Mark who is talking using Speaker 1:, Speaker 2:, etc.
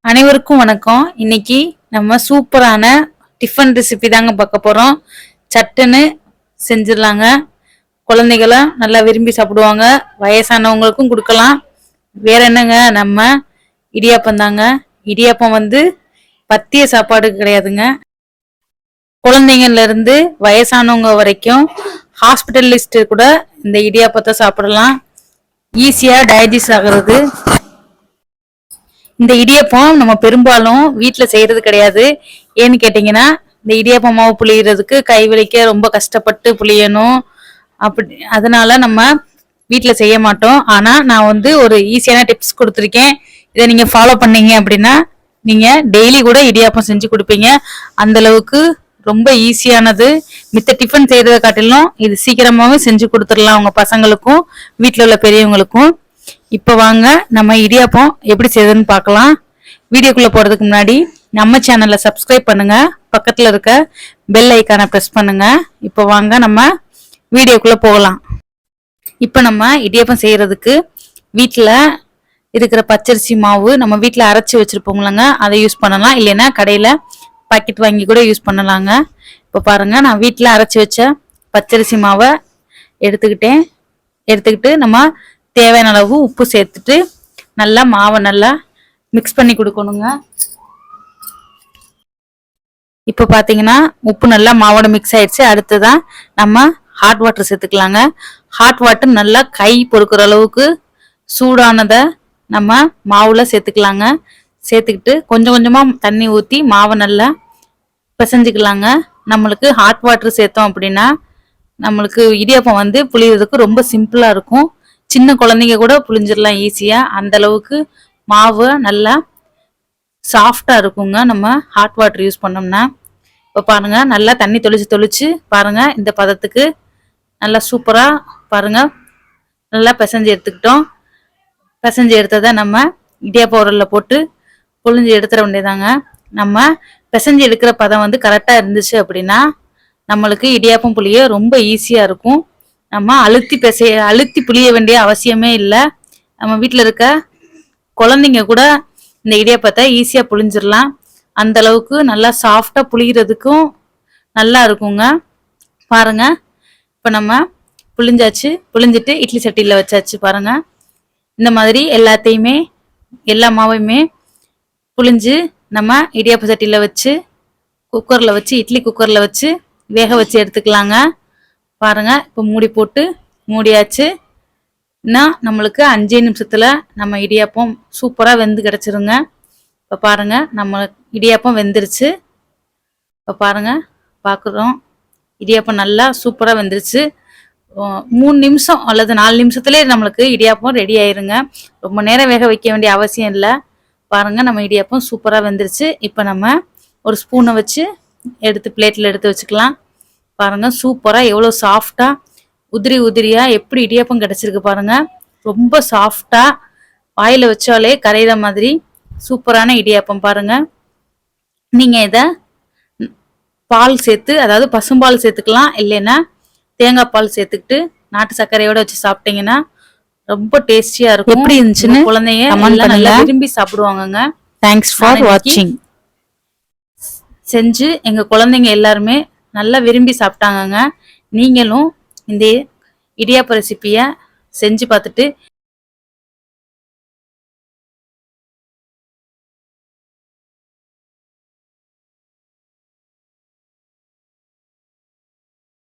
Speaker 1: அனைவருக்கும் வணக்கம். இன்னைக்கு நம்ம சூப்பரான டிஃபன் ரெசிபி தாங்க பார்க்க போறோம். சட்டுன்னு செஞ்சிடலாங்க. குழந்தைகளும் நல்லா விரும்பி சாப்பிடுவாங்க. வயசானவங்களுக்கும் கொடுக்கலாம். வேற என்னங்க, நம்ம இடியாப்பம் தாங்க. இடியாப்பம் பத்திய சாப்பாடு கிடையாதுங்க. குழந்தைங்கள்ல இருந்து வயசானவங்க வரைக்கும் ஹாஸ்பிட்டலிஸ்ட் கூட இந்த இடியாப்பத்தை சாப்பிடலாம். ஈஸியா டைஜஸ்ட் ஆகுறது. இந்த இடியப்பம் நம்ம பெரும்பாலும் வீட்டில் செய்யறது கிடையாது. ஏன்னு கேட்டிங்கன்னா, இந்த இடியப்பம் மாவு புளியறதுக்கு கை வலிக்க ரொம்ப கஷ்டப்பட்டு புளியணும். அதனால நம்ம வீட்டில் செய்ய மாட்டோம். ஆனால் நான் ஒரு ஈஸியான டிப்ஸ் கொடுத்துருக்கேன். இதை நீங்கள் ஃபாலோ பண்ணீங்க அப்படின்னா நீங்கள் டெய்லி கூட இடியாப்பம் செஞ்சு கொடுப்பீங்க. அந்த அளவுக்கு ரொம்ப ஈஸியானது. மித்த டிஃபன் செய்யறதை காட்டிலும் இது சீக்கிரமாகவே செஞ்சு கொடுத்துடலாம் உங்க பசங்களுக்கும் வீட்டில் உள்ள பெரியவங்களுக்கும். இப்போ வாங்க நம்ம இடியாப்பம் எப்படி செய்யுதுன்னு பார்க்கலாம். வீடியோக்குள்ள போறதுக்கு முன்னாடி நம்ம சேனலை சப்ஸ்கிரைப் பண்ணுங்க, பக்கத்துல இருக்க பெல் ஐக்கானை ப்ரெஸ் பண்ணுங்க. இப்போ வாங்க நம்ம வீடியோக்குள்ள போகலாம். இப்போ நம்ம இடியாப்பம் செய்யறதுக்கு வீட்டில் இருக்கிற பச்சரிசி மாவு நம்ம வீட்டில் அரைச்சி வச்சிருப்போங்களங்க, அதை யூஸ் பண்ணலாம். இல்லைன்னா கடையில் பாக்கெட் வாங்கி கூட யூஸ் பண்ணலாங்க. இப்போ பாருங்க, நான் வீட்டில் அரைச்சி வச்ச பச்சரிசி மாவை எடுத்துக்கிட்டு நம்ம தேவையான அளவு உப்பு சேர்த்துட்டு நல்லா மாவை நல்லா மிக்ஸ் பண்ணி கொடுக்கணுங்க. இப்போ பார்த்தீங்கன்னா உப்பு நல்லா மாவோட மிக்ஸ் ஆயிடுச்சு. அடுத்ததான் நம்ம ஹாட் வாட்டர் சேர்த்துக்கலாங்க. ஹாட் வாட்டர் நல்லா கை பொறுக்கிற அளவுக்கு சூடானதை நம்ம மாவுல சேர்த்துக்கலாங்க. சேர்த்துக்கிட்டு கொஞ்சம் கொஞ்சமாக தண்ணி ஊற்றி மாவை நல்லா பிசைஞ்சுக்கலாங்க. நம்மளுக்கு ஹாட் வாட்டர் சேர்த்தோம் அப்படின்னா நம்மளுக்கு இடியாப்பம் புளியறதுக்கு ரொம்ப சிம்பிளாக இருக்கும். சின்ன குழந்தைங்க கூட புளிஞ்சிடலாம் ஈஸியா. அந்த அளவுக்கு மாவு நல்லா சாஃப்டா இருக்குங்க நம்ம ஹாட் வாட்டர் யூஸ் பண்ணோம்னா. இப்போ பாருங்க, நல்லா தண்ணி தொளிச்சு பாருங்க, இந்த பதத்துக்கு நல்லா சூப்பரா பாருங்க நல்லா பிசைஞ்சு எடுத்துக்கிட்டோம். பிசைஞ்சு எடுத்ததை நம்ம இடியாப்ப உரல்ல போட்டு புளிஞ்சு எடுத்துட வேண்டியதாங்க. நம்ம பிசைஞ்சு எடுக்கிற பதம் கரெக்டா இருந்துச்சு அப்படின்னா நம்மளுக்கு இடியாப்பம் புளிய ரொம்ப ஈஸியா இருக்கும். நம்ம அழுத்தி புளிய வேண்டிய அவசியமே இல்லை. நம்ம வீட்டில் இருக்க குழந்தைங்க கூட இந்த இடியாப்பத்தை ஈஸியா புளிஞ்சிடலாம். அந்த அளவுக்கு நல்லா சாஃப்டா புளியறதுக்கும் நல்லா இருக்குங்க. பாருங்க, இப்போ நம்ம புளிஞ்சிட்டு இட்லி சட்டியில வச்சாச்சு. பாருங்க, இந்த மாதிரி எல்லா மாவையுமே புளிஞ்சு நம்ம இடியாப்ப சட்டியில வச்சு இட்லி குக்கர்ல வச்சு வேக வச்சு எடுத்துக்கலாங்க. பாருங்க, இப்போ மூடி போட்டு மூடியாச்சு. நம்மளுக்கு 5 நிமிஷத்துல நம்ம இடியாப்பம் சூப்பரா வெந்து கிடைச்சிருங்க. இப்போ பாருங்க, நம்ம இடியாப்பம் வெந்துருச்சு. இப்போ பாருங்க, பார்க்குறோம் இடியாப்பம் நல்லா சூப்பரா வெந்துருச்சு. 3 நிமிஷம் அல்லது 4 நிமிஷத்துலேயே நம்மளுக்கு இடியாப்பம் ரெடி ஆயிருங்க. ரொம்ப நேரம் வேக வைக்க வேண்டிய அவசியம் இல்லை. பாருங்க, நம்ம இடியாப்பம் சூப்பரா வெந்துருச்சு. இப்போ நம்ம ஒரு ஸ்பூனை வச்சு பிளேட்ல எடுத்து வச்சுக்கலாம். பாருங்க, சூப்பரா எவ்வளோ சாஃப்டா உதிரியா எப்படி இடியாப்பம் கிடைச்சிருக்கு பாருங்க. ரொம்ப சாஃப்டா வாயில வச்சாலே கரையிற மாதிரி சூப்பரான இடியாப்பம். பாருங்க, நீங்க இத பால் சேர்த்து, அதாவது பசும்பால் சேர்த்துக்கலாம், இல்லைன்னா தேங்காய் பால் சேர்த்துக்கிட்டு நாட்டு சர்க்கரையோட வச்சு சாப்பிட்டீங்கன்னா ரொம்ப டேஸ்டியா இருக்கும். எப்படி இருந்துச்சுன்னு குழந்தைங்க நல்லா விரும்பி சாப்பிடுவாங்கங்க. தேங்க்ஸ் ஃபார் வாட்சிங். செஞ்சு எங்க குழந்தைங்க எல்லாருமே நல்லா விரும்பி சாப்பிட்டாங்கங்க. நீங்களும் இந்த இடியாப்ப ரெசிபியை செஞ்சு பார்த்துட்டு